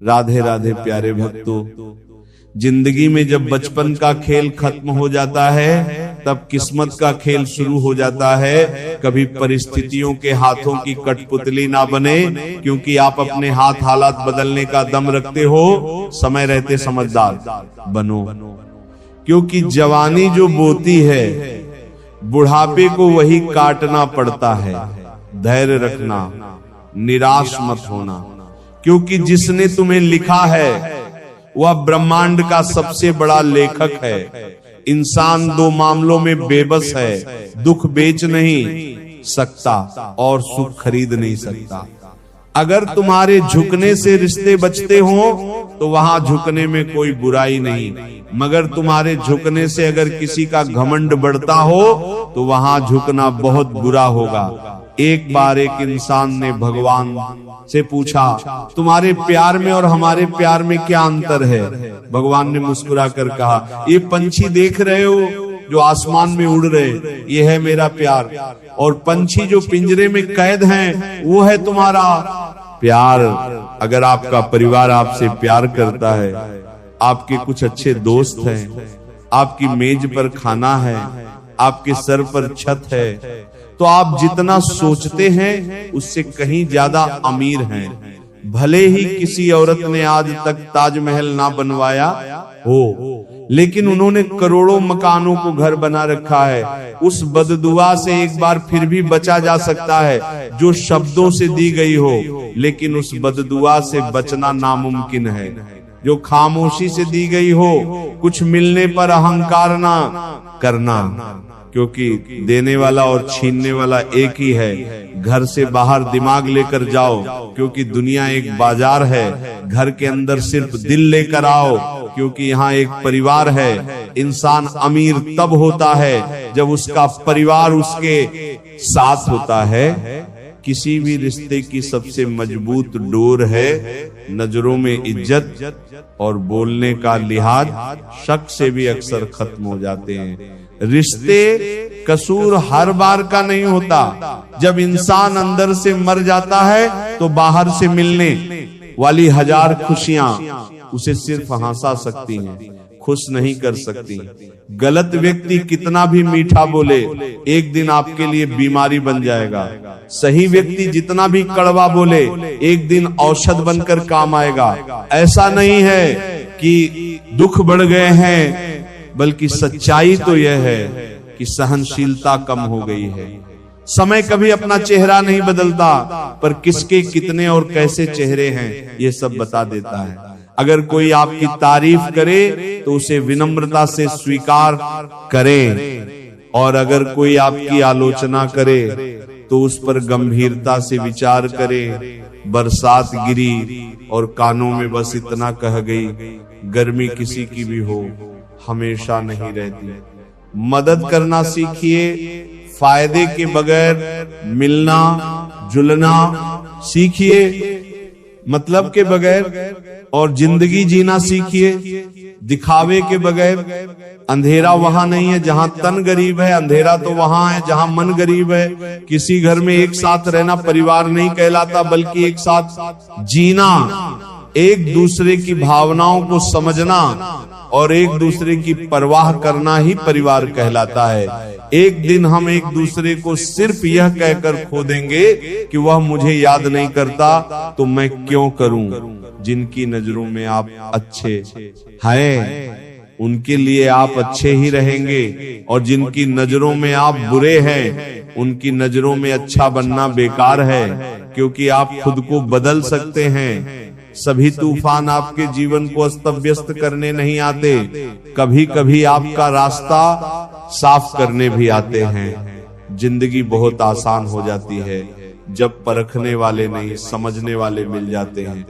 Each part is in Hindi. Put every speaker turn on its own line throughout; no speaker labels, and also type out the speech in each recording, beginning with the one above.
राधे राधे प्यारे भक्तों, जिंदगी में जब बचपन का खेल खत्म हो जाता है तब किस्मत का खेल शुरू हो जाता है। कभी परिस्थितियों के हाथों की कठपुतली ना बने, क्योंकि आप अपने हाथ हालात बदलने का दम रखते हो। समय रहते समझदार बनो, क्योंकि जवानी जो बोती है बुढ़ापे को वही काटना पड़ता है। धैर्य रखना, निराश मत होना, क्योंकि जिसने तुम्हें लिखा है वह ब्रह्मांड का सबसे बड़ा लेखक है। इंसान दो मामलों में बेबस है, दुख बेच नहीं सकता और सुख खरीद नहीं सकता। अगर तुम्हारे झुकने से रिश्ते बचते हो तो वहां झुकने में कोई बुराई नहीं, मगर तुम्हारे झुकने से अगर किसी का घमंड बढ़ता हो तो वहां झुकना बहुत बुरा होगा। एक बार एक इंसान ने भगवान से पूछा, तुम्हारे प्यार में और हमारे प्यार में क्या अंतर है? भगवान ने मुस्कुरा कर कहा, ये पंछी देख रहे हो जो आसमान में उड़ रहे, ये है मेरा प्यार, और पंछी जो पिंजरे में कैद हैं वो है तुम्हारा प्यार। अगर आपका परिवार आपसे प्यार करता है, आपके कुछ अच्छे दोस्त हैं, आपकी मेज पर खाना है, आपके सर पर छत है, तो आप जितना सोचते हैं उससे कहीं ज्यादा अमीर हैं। भले ही किसी औरत ने आज तक ताजमहल ना बनवाया हो, लेकिन उन्होंने करोड़ों मकानों को घर बना रखा है। उस बददुआ से एक बार फिर भी बचा जा सकता है जो शब्दों से दी गई हो, लेकिन उस बददुआ से बचना नामुमकिन है जो खामोशी से दी गई हो। कुछ मिलने पर अहंकार ना करना, क्योंकि देने वाला और छीनने वाला एक ही है। घर से बाहर दिमाग लेकर जाओ, क्योंकि दुनिया एक बाजार है। घर के अंदर सिर्फ दिल लेकर आओ, क्योंकि यहाँ एक परिवार है। इंसान अमीर तब होता है जब उसका परिवार उसके साथ होता है। किसी भी रिश्ते की सबसे मजबूत डोर है नजरों में इज्जत और बोलने का लिहाज। शक से भी अक्सर खत्म हो जाते हैं। रिश्ते कसूर हर बार का नहीं होता। जब इंसान अंदर से मर जाता है तो बाहर से मिलने वाली हजार खुशियां उसे सिर्फ हंसा सकती हैं, खुश नहीं कर सकती। गलत व्यक्ति कितना भी मीठा बोले, एक दिन आपके लिए बीमारी बन जाएगा। सही व्यक्ति जितना भी कड़वा बोले, एक दिन औषध बनकर काम आएगा। ऐसा नहीं है कि दुख बढ़ गए हैं, बल्कि सच्चाई तो यह है कि सहनशीलता कम हो गई है। समय कभी अपना चेहरा नहीं बदलता, पर किसके कितने और कैसे चेहरे हैं ये सब बता देता है। अगर कोई आपकी तारीफ करे तो उसे विनम्रता से स्वीकार करें, और अगर कोई आपकी आलोचना करे तो उस पर गंभीरता से विचार करें। बरसात गिरी और कानों में बस इतना कह गई, गर्मी किसी की भी हो हमेशा नहीं रहती। मदद करना सीखिए, फायदे के बगैर मिलना जुलना सीखिए, मतलब के बगैर, और जिंदगी जीना सीखिए दिखावे के बगैर। अंधेरा वहां नहीं है जहां तन गरीब है, अंधेरा तो वहां है जहां मन गरीब है। किसी घर में एक साथ रहना परिवार नहीं कहलाता, बल्कि एक साथ जीना, एक दूसरे की भावनाओं को समझना और एक दूसरे की परवाह करना ही परिवार कहलाता है। एक दिन हम एक दूसरे को सिर्फ यह कहकर खो देंगे कि वह मुझे याद नहीं करता तो मैं क्यों करूं। जिनकी नजरों में आप अच्छे हैं उनके लिए आप अच्छे ही रहेंगे, और जिनकी नजरों में आप बुरे हैं उनकी नजरों में अच्छा बनना बेकार है, क्योंकि आप खुद को बदल सकते हैं। सभी तूफान आपके जीवन को अस्त व्यस्त करने नहीं आते, कभी कभी आपका रास्ता साफ करने भी आते हैं। जिंदगी बहुत आसान हो जाती है जब परखने वाले नहीं समझने वाले मिल जाते हैं।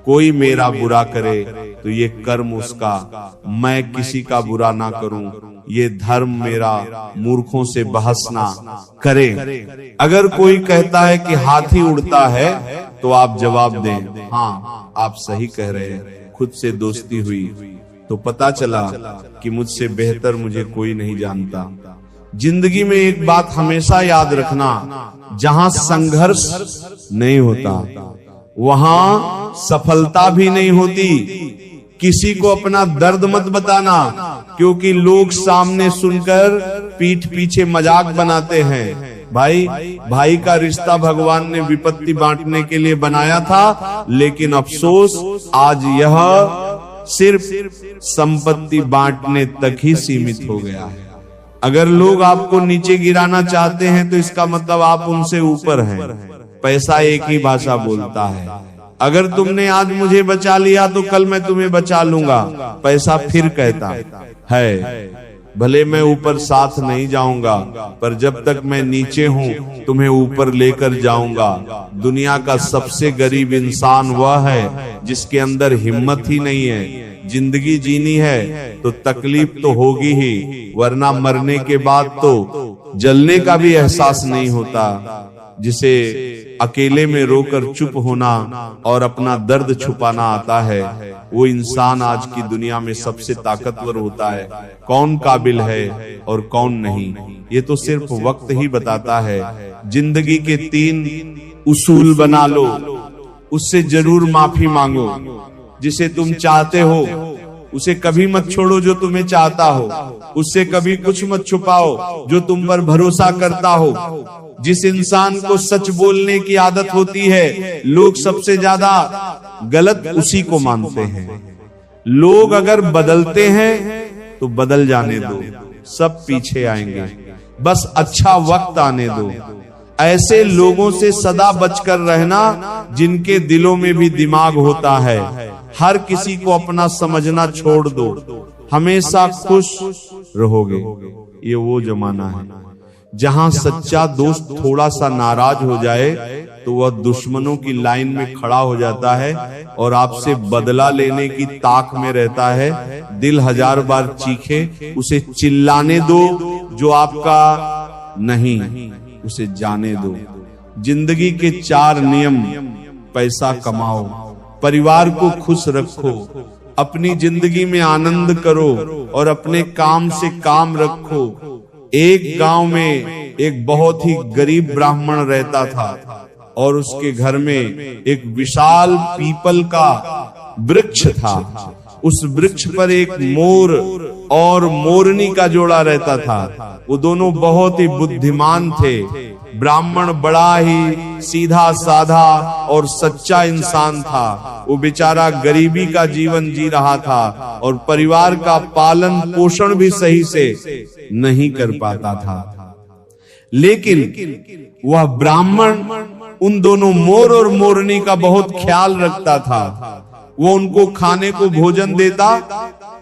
कोई मेरा बुरा करे तो ये कर्म उसका, मैं किसी का बुरा ना करूं ये धर्म मेरा, मूर्खों से बहस ना करे। अगर कोई कहता है कि हाथी उड़ता है तो आप जवाब दें, हाँ आप सही कह रहे हैं। खुद से दोस्ती हुई तो पता चला कि मुझसे बेहतर मुझे कोई नहीं जानता। जिंदगी में एक बात हमेशा याद रखना, जहां संघर्ष नहीं होता वहां सफलता भी नहीं होती। किसी को अपना दर्द मत बताना, क्योंकि लोग सामने सुनकर पीठ पीछे मजाक बनाते हैं। भाई का रिश्ता भगवान ने विपत्ति बांटने के लिए बनाया था, लेकिन अफसोस आज यह सिर्फ संपत्ति बांटने तक ही सीमित हो गया है। अगर लोग आपको नीचे गिराना चाहते हैं तो इसका मतलब आप उनसे ऊपर हैं। पैसा एक ही भाषा बोलता है। अगर तुमने आज मुझे बचा लिया तो कल मैं तुम्हें बचा लूंगा, पैसा फिर कहता है। भले मैं ऊपर साथ नहीं जाऊंगा, पर जब तक मैं नीचे हूं तुम्हें ऊपर लेकर जाऊंगा। दुनिया का सबसे गरीब इंसान वह है जिसके अंदर हिम्मत ही नहीं है। जिंदगी जीनी है तो तकलीफ तो होगी ही, वरना मरने के बाद तो जलने का भी एहसास नहीं होता। जिसे अकेले में रोकर चुप होना और अपना दर्द छुपाना आता है, वो इंसान आज की दुनिया में सबसे ताकतवर होता है। कौन काबिल है और कौन नहीं, ये तो सिर्फ वक्त ही बताता है। जिंदगी के 3 उसूल बना लो, उससे जरूर माफी मांगो। जिसे तुम चाहते हो उसे कभी मत छोड़ो जो तुम्हें चाहता हो। उससे कभी कुछ मत छुपाओ जो तुम पर भरोसा करता हो। जिस इंसान को सच बोलने की आदत होती है, लोग सबसे ज्यादा गलत उसी को मानते हैं। लोग अगर बदलते हैं तो बदल जाने दो, सब पीछे आएंगे। बस अच्छा वक्त आने दो। ऐसे लोगों से सदा बचकर रहना जिनके दिलों में भी दिमाग होता है। हर किसी को अपना समझना छोड़ दो, हमेशा खुश रहोगे। ये वो जमाना है जहां सच्चा दोस्त थोड़ा सा नाराज हो जाए तो वह दुश्मनों की लाइन में खड़ा हो जाता है और आपसे बदला लेने की ताक में रहता है। दिल 1000 बार चीखे, उसे चिल्लाने दो। जो आपका नहीं, उसे जाने दो। जिंदगी के 4 नियम: पैसा कमाओ, परिवार को खुश रखो, अपनी जिंदगी में आनंद करो और अपने काम से काम रखो। एक गांव में एक बहुत ही गरीब ब्राह्मण रहता था और उसके घर में एक विशाल पीपल का वृक्ष था। उस वृक्ष पर एक मोर और मोरनी का जोड़ा रहता था। वो दोनों बहुत ही बुद्धिमान थे। ब्राह्मण बड़ा ही सीधा साधा और सच्चा इंसान था। वो बेचारा गरीबी का जीवन जी रहा था और परिवार का पालन पोषण भी सही से नहीं कर पाता था। लेकिन वह ब्राह्मण उन दोनों मोर और मोरनी का बहुत ख्याल रखता था। वो उनको खाने को भोजन देता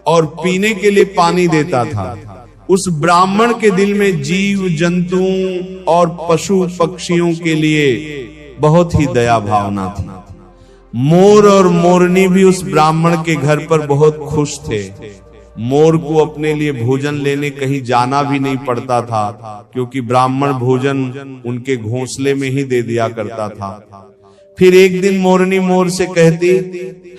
और पीने के लिए पानी देता था। उस ब्राह्मण के दिल में जीव जंतुओं और पशु पक्षियों के लिए बहुत ही दया भावना थी। मोर और मोरनी भी उस ब्राह्मण के घर पर बहुत खुश थे। मोर को अपने लिए भोजन लेने कहीं जाना भी नहीं पड़ता था, क्योंकि ब्राह्मण भोजन उनके घोंसले में ही दे दिया करता था। फिर एक दिन मोरनी मोर से कहती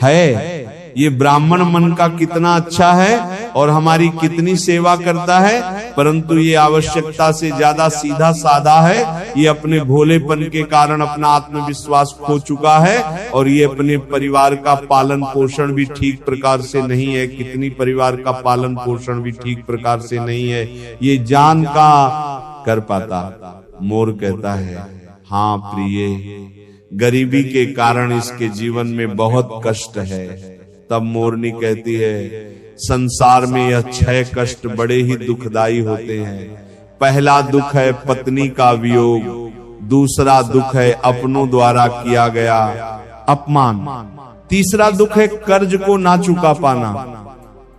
है, ये ब्राह्मण मन का कितना अच्छा है और हमारी कितनी सेवा करता है, परंतु ये आवश्यकता से ज्यादा सीधा साधा है। ये अपने भोलेपन के कारण अपना आत्मविश्वास खो चुका है और ये अपने परिवार का पालन पोषण भी ठीक प्रकार से नहीं है। कितनी परिवार का पालन पोषण भी ठीक प्रकार से नहीं है, ये जान का कर पाता। मोर कहता है, हाँ प्रिय, गरीबी के कारण इसके जीवन में बहुत कष्ट है। तब मोरनी कहती है, संसार में यह 6 कष्ट बड़े ही दुखदाई होते हैं। पहला दुख है पत्नी का वियोग, दूसरा दुख है अपनों द्वारा किया गया अपमान, तीसरा दुख है कर्ज को ना चुका पाना,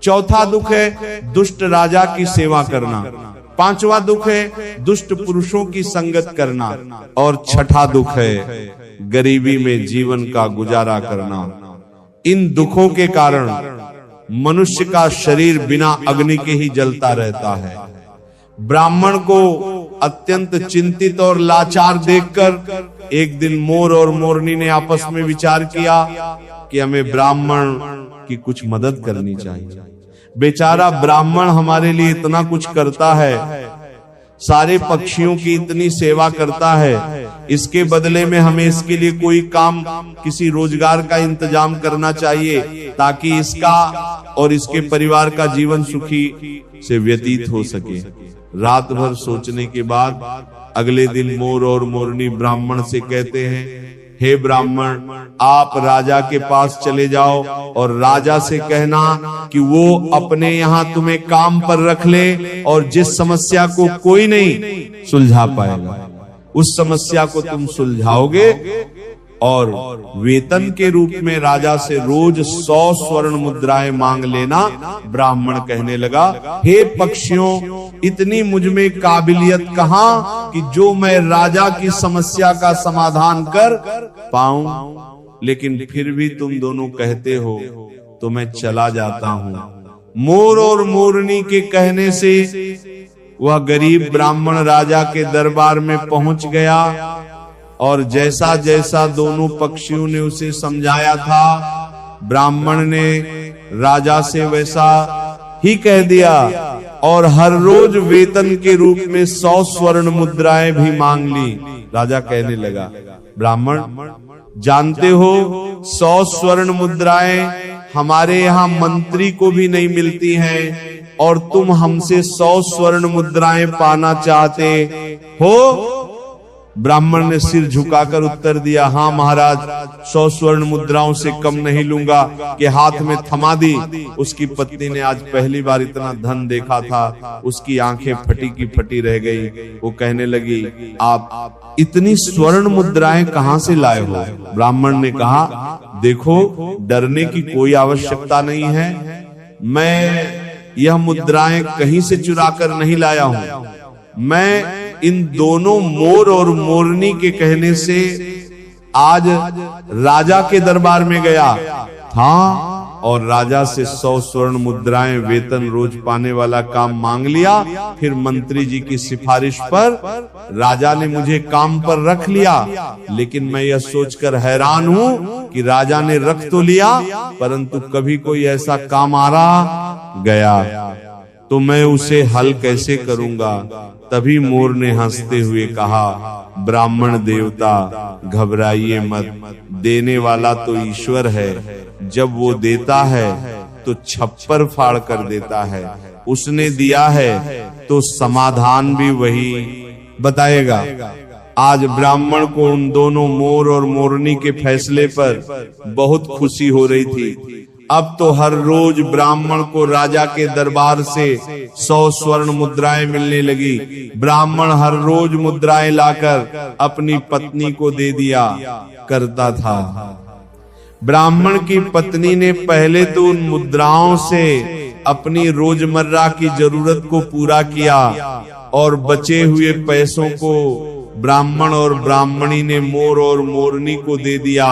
चौथा दुख है दुष्ट राजा की सेवा करना, पांचवा दुख है दुष्ट पुरुषों की संगत करना और छठा दुख है गरीबी में जीवन का गुजारा करना। इन दुखों के कारण मनुष्य का शरीर बिना अग्नि के ही जलता रहता है। ब्राह्मण को अत्यंत चिंतित और लाचार देखकर एक दिन मोर और मोरनी ने आपस में विचार किया कि हमें ब्राह्मण की कुछ मदद करनी चाहिए। बेचारा ब्राह्मण हमारे लिए इतना कुछ करता है, सारे पक्षियों की इतनी सेवा करता है, इसके बदले में हमें इसके लिए कोई काम, किसी रोजगार का इंतजाम करना चाहिए ताकि इसका और इसके परिवार का जीवन सुखी से व्यतीत हो सके। रात भर सोचने के बाद अगले दिन मोर और मोरनी ब्राह्मण से कहते हैं, हे ब्राह्मण, आप राजा के पास चले जाओ और राजा से कहना कि वो अपने यहाँ तुम्हें काम पर रख ले, और जिस समस्या को कोई नहीं सुलझा पाएगा उस समस्या को तुम सुलझाओगे, और वेतन के रूप में राजा से रोज 100 स्वर्ण मुद्राएं मांग लेना। ब्राह्मण कहने लगा, हे पक्षियों, इतनी मुझ में काबिलियत कहाँ कि जो मैं राजा की समस्या का समाधान कर पाऊं, लेकिन फिर भी तुम दोनों कहते हो तो मैं चला जाता हूं। मोर और मोरनी के कहने से वह गरीब ब्राह्मण राजा के दरबार में पहुंच गया, और जैसा जैसा दोनों पक्षियों ने उसे समझाया था, ब्राह्मण ने राजा से वैसा ही कह दिया, और हर रोज वेतन के रूप में 100 स्वर्ण मुद्राएं भी मांग ली। राजा कहने लगा, ब्राह्मण, जानते हो 100 स्वर्ण मुद्राएं हमारे यहाँ मंत्री को भी नहीं मिलती हैं, और तुम हमसे 100 स्वर्ण मुद्राएं पाना चाहते हो? ब्राह्मण ने सिर झुकाकर उत्तर दिया, हाँ महाराज, 100 स्वर्ण मुद्राओं से कम नहीं लूंगा, कि हाथ में थमा दी। उसकी पत्नी ने आज पहली बार इतना धन देखा था, उसकी आंखें फटी की फटी रह गई। वो कहने लगी, आप इतनी स्वर्ण मुद्राएं कहाँ से लाए हो? ब्राह्मण ने कहा, देखो, डरने की कोई आवश्यकता नहीं है, मैं यह मुद्राएं कहीं से चुरा कर नहीं लाया हूं, मैं इन दोनों मोर और मोरनी के कहने से आज राजा के दरबार में गया था, और राजा से 100 स्वर्ण मुद्राएं वेतन रोज पाने वाला काम मांग लिया। फिर मंत्री जी की सिफारिश पर राजा ने मुझे काम पर रख लिया, लेकिन मैं यह सोचकर हैरान हूं कि राजा ने रख तो लिया, परंतु कभी कोई ऐसा काम आ रहा गया तो मैं उसे हल कैसे करूंगा? तभी मोर ने हंसते हुए कहा, ब्राह्मण देवता, घबराइए मत, देने वाला तो ईश्वर है, जब वो देता है तो छप्पर फाड़ कर देता है, उसने दिया है तो समाधान भी वही बताएगा। आज ब्राह्मण को उन दोनों मोर और मोरनी के फैसले पर बहुत खुशी हो रही थी। अब तो हर रोज ब्राह्मण को राजा के दरबार से 100 स्वर्ण मुद्राएं मिलने लगी। ब्राह्मण हर रोज मुद्राएं लाकर अपनी पत्नी को दे दिया करता था। ब्राह्मण की पत्नी ने पहले तो उन मुद्राओं से अपनी रोजमर्रा की जरूरत को पूरा किया, और बचे हुए पैसों को ब्राह्मण और ब्राह्मणी ने मोर और मोरनी को दे दिया,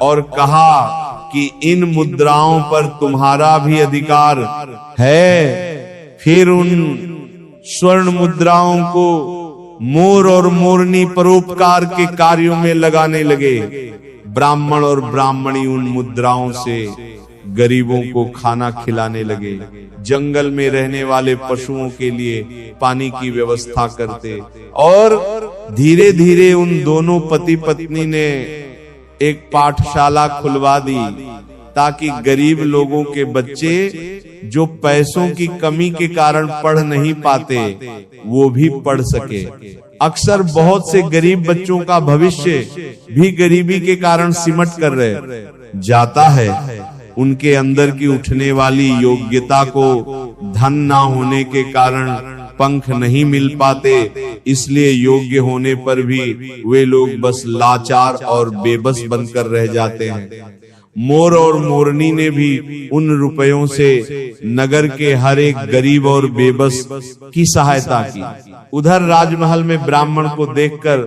और कहा कि इन मुद्राओं पर तुम्हारा भी अधिकार है। फिर उन स्वर्ण मुद्राओं को मोर और मोरनी परोपकार के कार्यों में लगाने लगे। ब्राह्मण और ब्राह्मणी उन मुद्राओं से गरीबों को खाना खिलाने लगे, जंगल में रहने वाले पशुओं के लिए पानी की व्यवस्था करते, और धीरे धीरे उन दोनों पति पत्नी ने एक पाठशाला खुलवा दी, ताकि गरीब लोगों के बच्चे जो पैसों की कमी के कारण पढ़ नहीं पाते, वो भी पढ़ सके। अक्सर बहुत से गरीब बच्चों का भविष्य भी गरीबी के कारण सिमट कर रह जाता है। उनके अंदर की उठने वाली योग्यता को धन ना होने के कारण पंख नहीं मिल पाते, इसलिए योग्य होने पर भी वे लोग बस लाचार और बेबस बनकर रह जाते हैं। मोर और मोरनी ने भी उन रुपयों से नगर के हर एक गरीब और बेबस की सहायता की। उधर राजमहल में ब्राह्मण को देखकर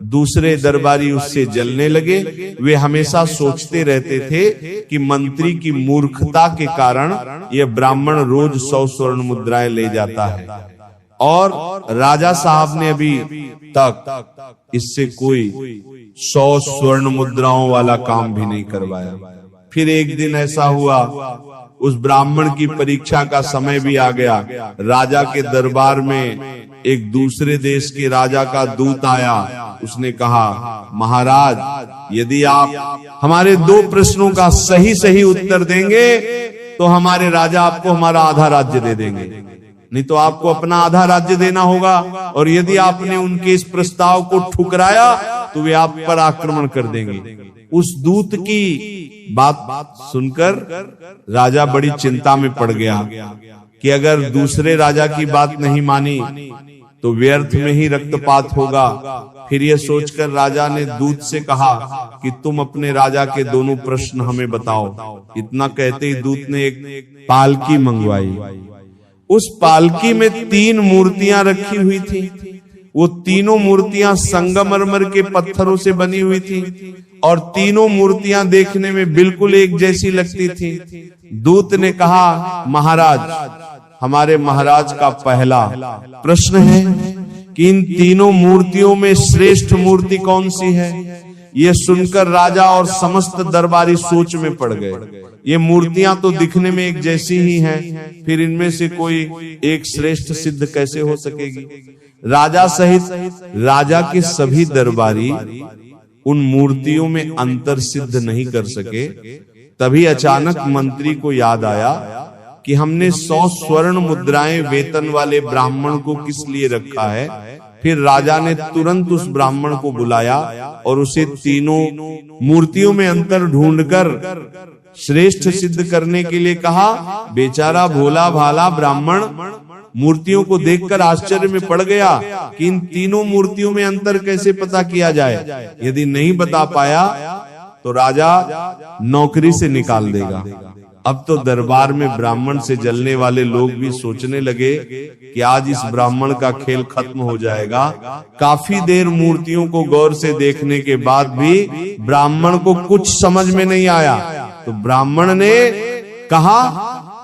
दूसरे दरबारी उससे जलने लगे। वे हमेशा सोचते रहते थे कि मंत्री की मूर्खता के कारण यह ब्राह्मण रोज 100 स्वर्ण मुद्राएं ले जाता है, और राजा साहब ने अभी तक इससे कोई 100 स्वर्ण मुद्राओं वाला काम भी नहीं करवाया। फिर एक दिन ऐसा हुआ, उस ब्राह्मण की परीक्षा का समय भी आ गया। राजा के दरबार में एक दूसरे देश के राजा का दूत आया। उसने कहा, महाराज, यदि आप हमारे 2 प्रश्नों का सही सही उत्तर देंगे तो हमारे राजा आपको हमारा आधा राज्य दे देंगे, नहीं तो आपको अपना आधा राज्य देना होगा। और यदि आपने उनके इस प्रस्ताव को ठुकराया तो वे आप पर आक्रमण कर देंगे। उस दूत की बात सुनकर राजा बड़ी चिंता में पड़ गया कि अगर दूसरे राजा की बात नहीं मानी तो व्यर्थ में ही रक्तपात होगा। फिर यह सोचकर राजा ने दूत से कहा कि तुम अपने राजा के दोनों प्रश्न हमें बताओ। इतना कहते ही दूत ने एक पालकी मंगवाई। उस पालकी में 3 मूर्तियां रखी हुई थी। वो तीनों मूर्तियां संगमरमर के पत्थरों से बनी हुई थी और तीनों मूर्तियां देखने में बिल्कुल एक जैसी लगती थी। दूत ने कहा, महाराज, हमारे महाराज का पहला प्रश्न है कि इन तीनों मूर्तियों में श्रेष्ठ मूर्ति कौन सी है। ये सुनकर राजा और समस्त दरबारी सोच में पड़ गए। ये मूर्तियां तो दिखने में एक जैसी ही हैं, फिर इनमें से कोई एक श्रेष्ठ सिद्ध कैसे हो सकेगी। राजा सहित राजा के सभी दरबारी उन मूर्तियों में अंतर सिद्ध नहीं कर सके। तभी अचानक मंत्री को याद आया कि हमने 100 स्वर्ण मुद्राएं वेतन वाले ब्राह्मण को किस लिए रखा है। फिर राजा ने तुरंत उस ब्राह्मण को बुलाया और उसे तीनों मूर्तियों में अंतर ढूंढकर श्रेष्ठ सिद्ध करने के लिए कहा। बेचारा भोला भाला ब्राह्मण मूर्तियों को देखकर आश्चर्य में पड़ गया कि इन तीनों मूर्तियों में अंतर कैसे पता किया जाए। यदि नहीं बता पाया तो राजा नौकरी से निकाल देगा। अब तो दरबार में ब्राह्मण से जलने वाले लोग भी सोचने लगे कि आज इस ब्राह्मण का खेल खत्म हो जाएगा। काफी देर मूर्तियों को गौर से देखने के बाद भी ब्राह्मण को कुछ समझ में नहीं आया। तो ब्राह्मण ने कहा,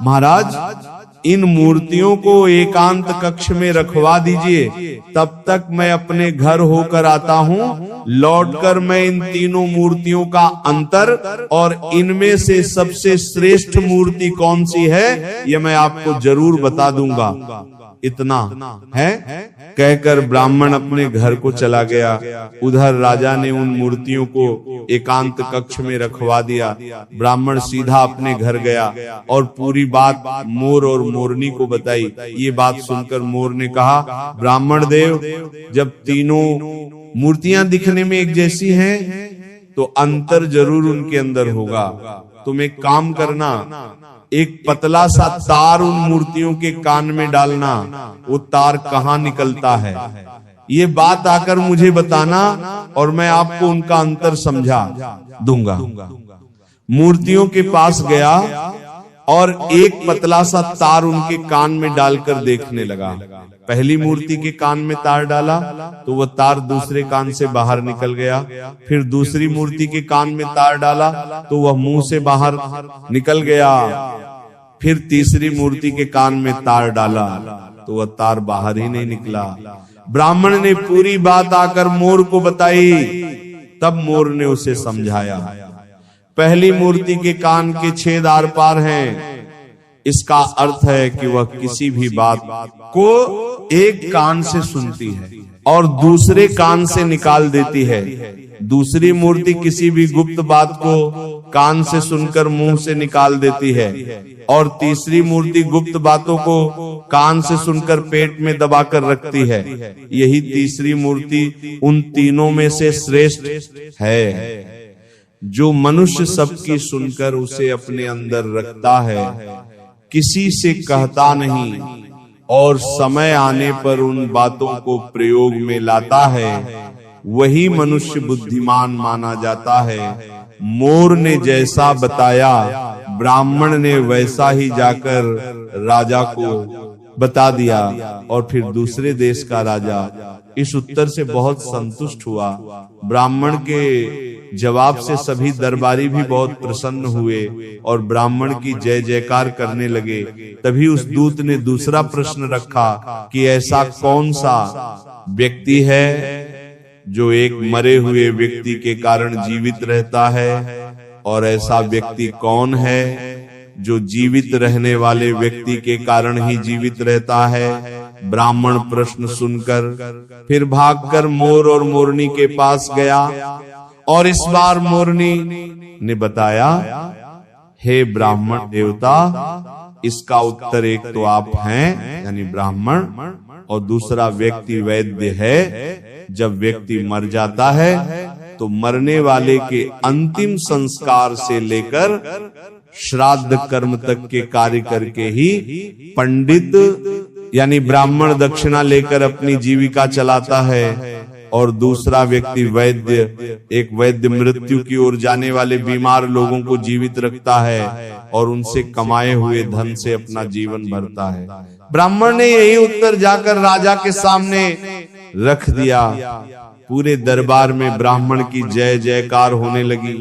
महाराज, इन मूर्तियों को एकांत कक्ष में रखवा दीजिए, तब तक मैं अपने घर होकर आता हूँ। लौटकर मैं इन तीनों मूर्तियों का अंतर और इनमें से सबसे श्रेष्ठ मूर्ति कौन सी है ये मैं आपको जरूर बता दूंगा। इतना है कहकर ब्राह्मण अपने घर को चला गया। उधर राजा ने उन मूर्तियों को एकांत कक्ष में रखवा दिया। ब्राह्मण सीधा अपने घर गया और पूरी बात मोर और मोरनी को बताई। ये बात सुनकर मोर ने कहा, ब्राह्मण देव, जब तीनों मूर्तियां दिखने में एक जैसी हैं तो अंतर जरूर उनके अंदर होगा। तुम एक काम करना, एक पतला सा तार उन मूर्तियों के कान में डालना। वो तार कहाँ निकलता है ये बात आकर मुझे बताना और मैं आपको उनका अंतर समझा दूंगा। मूर्तियों के पास गया और एक पतला सा तार उनके कान में डालकर देखने लगा। पहली मूर्ति के कान में तार डाला तो वह तार दूसरे कान से बाहर निकल गया। फिर दूसरी मूर्ति के कान में तार डाला तो वह मुंह से बाहर निकल गया। फिर तीसरी मूर्ति के कान में तार डाला तो वह तार बाहर ही नहीं निकला। ब्राह्मण ने पूरी बात आकर मोर को बताई। तब मोर ने उसे समझाया, पहली मूर्ति के कान के छेद आर पार हैं। इसका अर्थ है कि वह किसी भी बात को एक कान से सुनती है और दूसरे कान से निकाल देती है। दूसरी मूर्ति किसी भी गुप्त बात को कान से सुनकर मुंह से निकाल देती है और तीसरी मूर्ति गुप्त बातों को कान से सुनकर पेट में दबाकर रखती है। यही तीसरी मूर्ति उन तीनों में से श्रेष्ठ है जो मनुष्य सबकी सुनकर उसे अपने अंदर रखता है, किसी से कहता नहीं और समय आने पर उन बातों को प्रयोग में लाता है। वही मनुष्य बुद्धिमान माना जाता है। मोर ने जैसा बताया ब्राह्मण ने वैसा ही जाकर राजा को बता दिया और फिर दूसरे देश का राजा इस उत्तर से बहुत संतुष्ट हुआ। ब्राह्मण के जवाब से सभी दरबारी भी बहुत प्रसन्न हुए और ब्राह्मण की जय जयकार करने लगे। तभी उस दूत ने दूसरा प्रश्न रखा कि ऐसा कौन सा व्यक्ति है जो एक मरे हुए व्यक्ति के कारण जीवित रहता है और ऐसा व्यक्ति कौन है जो जीवित रहने वाले व्यक्ति के कारण ही जीवित रहता है? ब्राह्मण प्रश्न सुनकर फिर भागकर मोर और मोरनी के पास गया और इस बार मोरनी ने बताया, हे ब्राह्मण देवता, इसका उत्तर एक तो आप हैं यानी ब्राह्मण, और दूसरा व्यक्ति वैद्य है। जब व्यक्ति मर जाता है तो मरने वाले के अंतिम संस्कार से लेकर श्राद्ध कर्म तक के कार्य करके ही पंडित यानी ब्राह्मण दक्षिणा लेकर अपनी जीविका चलाता है, और दूसरा व्यक्ति वैद्य, एक वैद्य मृत्यु की ओर जाने वाले बीमार लोगों को जीवित रखता है और उनसे कमाए हुए धन से अपना जीवन भरता है। ब्राह्मण ने यही उत्तर जाकर राजा के सामने रख दिया। पूरे दरबार में ब्राह्मण की जय जयकार होने लगी।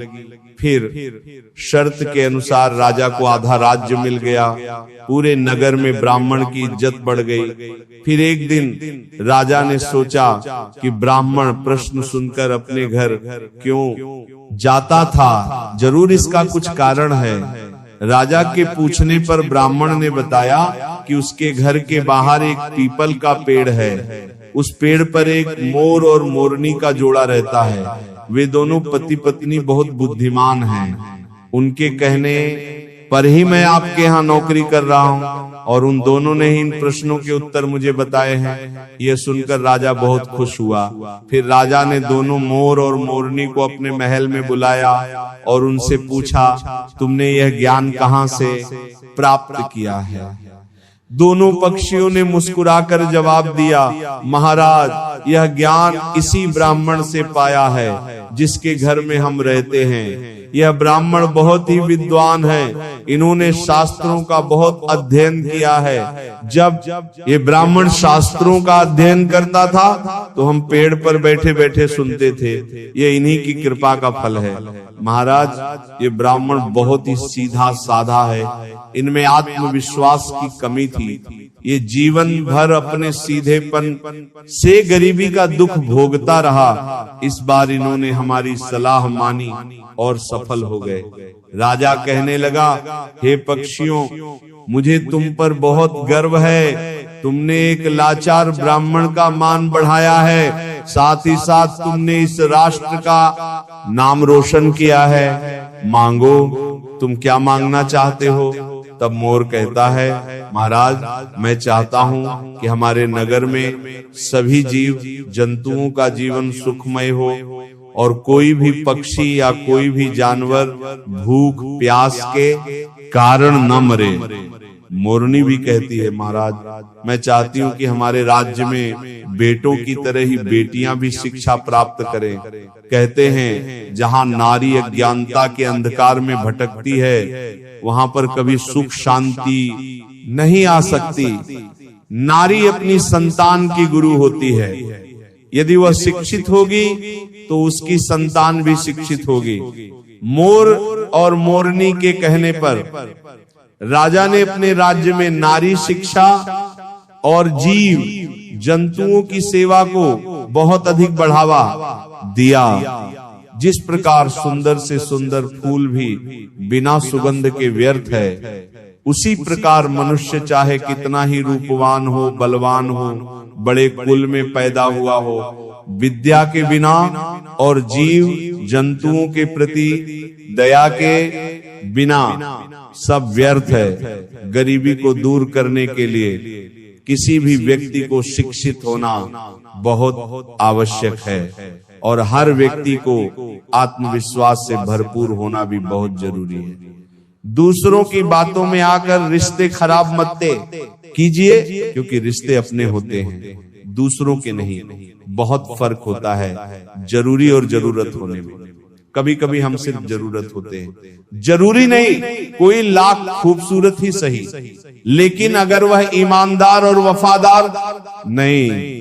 फिर शर्त के अनुसार राजा को आधा राज्य मिल गया। पूरे नगर में ब्राह्मण की इज्जत बढ़ गई। फिर एक दिन राजा ने सोचा कि ब्राह्मण प्रश्न सुनकर अपने घर क्यों जाता था, जरूर इसका कुछ कारण है। राजा के पूछने पर ब्राह्मण ने बताया कि उसके घर के बाहर एक पीपल का पेड़ है। उस पेड़ पर एक मोर और मोरनी का जोड़ा रहता है। वे दोनों पति पत्नी बहुत बुद्धिमान हैं। उनके कहने पर ही मैं आपके यहाँ नौकरी कर रहा हूँ और उन दोनों ने ही इन प्रश्नों के उत्तर मुझे बताए हैं। यह सुनकर राजा बहुत खुश हुआ। फिर राजा ने दोनों मोर और मोरनी को अपने महल में बुलाया और उनसे पूछा, तुमने यह ज्ञान कहाँ से प्राप्त किया है? दोनों पक्षियों ने मुस्कुराकर जवाब दिया, महाराज, यह ज्ञान इसी ब्राह्मण से पाया है जिसके घर में हम रहते हैं। यह ब्राह्मण बहुत ही विद्वान है। इन्होंने शास्त्रों का बहुत अध्ययन किया है। जब ये ब्राह्मण शास्त्रों का अध्ययन करता था तो हम पेड़ पर बैठे बैठे सुनते थे। ये इन्हीं की कृपा का फल है। महाराज, ये ब्राह्मण बहुत ही सीधा साधा है। इनमें आत्मविश्वास की कमी थी। ये जीवन भर अपने सीधेपन से गरीबी का दुख भोगता रहा। इस बार इन्होंने हमारी सलाह मानी और सफल हो गए। राजा कहने लगा, हे पक्षियों, मुझे तुम पर बहुत गर्व है। तुमने एक लाचार ब्राह्मण का मान बढ़ाया है, साथ ही साथ तुमने इस राष्ट्र का नाम रोशन किया है। मांगो, तुम क्या मांगना चाहते हो? तब मोर कहता है, महाराज, मैं चाहता हूँ कि हमारे नगर में सभी जीव जंतुओं का जीवन सुखमय हो और कोई भी पक्षी या कोई भी जानवर भूख प्यास के कारण न मरे। मोरनी भी कहती है, महाराज, मैं चाहती हूँ कि हमारे राज्य में बेटों की तरह ही बेटियां भी शिक्षा प्राप्त करें। कहते हैं, जहाँ नारी अज्ञानता के अंधकार में भटकती है वहां पर कभी सुख शांति नहीं आ सकती। नारी अपनी संतान की गुरु होती है। यदि वह शिक्षित होगी तो उसकी संतान भी शिक्षित होगी। मोर और मोरनी के कहने पर राजा ने अपने राज्य में नारी शिक्षा और जीव जंतुओं की सेवा को बहुत अधिक बढ़ावा दिया। जिस प्रकार सुंदर से सुंदर फूल भी बिना सुगंध के व्यर्थ है, उसी प्रकार मनुष्य चाहे कितना ही रूपवान हो, बलवान हो, बड़े कुल में पैदा हुआ हो, विद्या के बिना और जीव जंतुओं के प्रति दया के बिना सब व्यर्थ है। गरीबी को दूर करने के लिए किसी भी व्यक्ति को शिक्षित होना बहुत आवश्यक है और हर व्यक्ति को आत्मविश्वास से भरपूर होना भी बहुत जरूरी है। दूसरों की बातों में आकर रिश्ते खराब मत कीजिए, क्योंकि रिश्ते अपने होते हैं, दूसरों के नहीं। बहुत फर्क होता है जरूरी और जरूरत होने में। कभी कभी हम सिर्फ जरूरत होते हैं, जरूरी नहीं कोई लाख खूबसूरत ही सही, लेकिन अगर वह ईमानदार और वफादार नहीं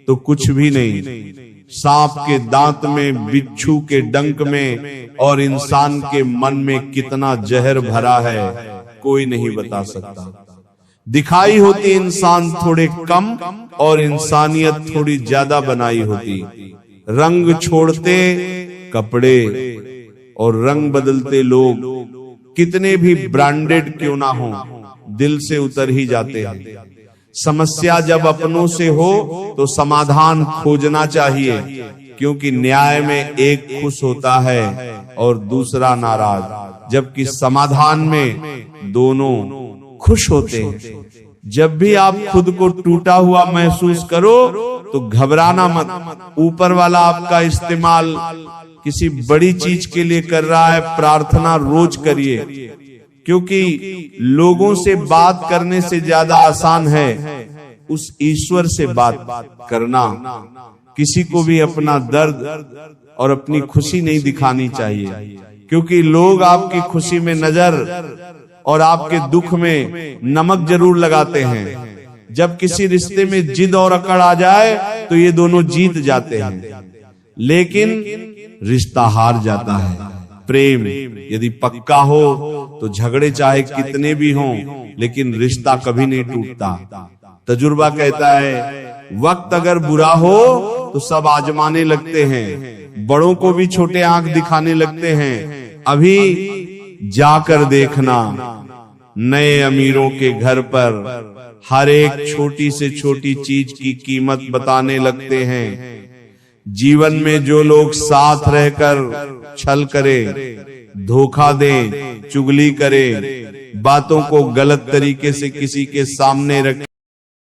तो कुछ भी नहीं। सांप के दांत में, बिच्छू के डंक में और इंसान के मन में कितना जहर भरा है कोई नहीं बता सकता। दिखाई होती इंसान थोड़े कम और इंसानियत थोड़ी ज्यादा बनाई होती। रंग छोड़ते कपड़े और रंग बदलते लोग कितने भी ब्रांडेड क्यों ना हो, दिल से उतर ही जाते हैं। समस्या जब अपनों से हो तो समाधान खोजना चाहिए, क्योंकि न्याय में एक खुश होता है और दूसरा नाराज, जबकि समाधान में दोनों खुश होते हैं। जब भी आप खुद को टूटा हुआ महसूस करो तो घबराना मत। ऊपर वाला आपका इस्तेमाल किसी बड़ी चीज के लिए कर रहा है। प्रार्थना रोज करिए, क्योंकि लोगों से बात करने से ज्यादा आसान है उस ईश्वर से बात करना। किसी को भी अपना दर्द और अपनी खुशी नहीं दिखानी चाहिए, क्योंकि लोग आपकी खुशी में नजर और आपके दुख में नमक जरूर लगाते हैं। जब किसी रिश्ते में जिद और अकड़ आ जाए तो ये दोनों जीत जाते हैं, लेकिन रिश्ता हार जाता है। प्रेम यदि पक्का हो तो झगड़े चाहे कितने भी हों, लेकिन रिश्ता कभी नहीं टूटता। तजुर्बा कहता है वक्त अगर बुरा हो तो सब आजमाने लगते हैं, बड़ों को भी छोटे आंख दिखाने लगते हैं। अभी जाकर देखना, नए अमीरों के घर पर हर एक छोटी से छोटी चीज की कीमत बताने लगते हैं। जीवन में जो लोग साथ रहकर छल करे, धोखा दे, चुगली करे, बातों को गलत तरीके से किसी के सामने रखे,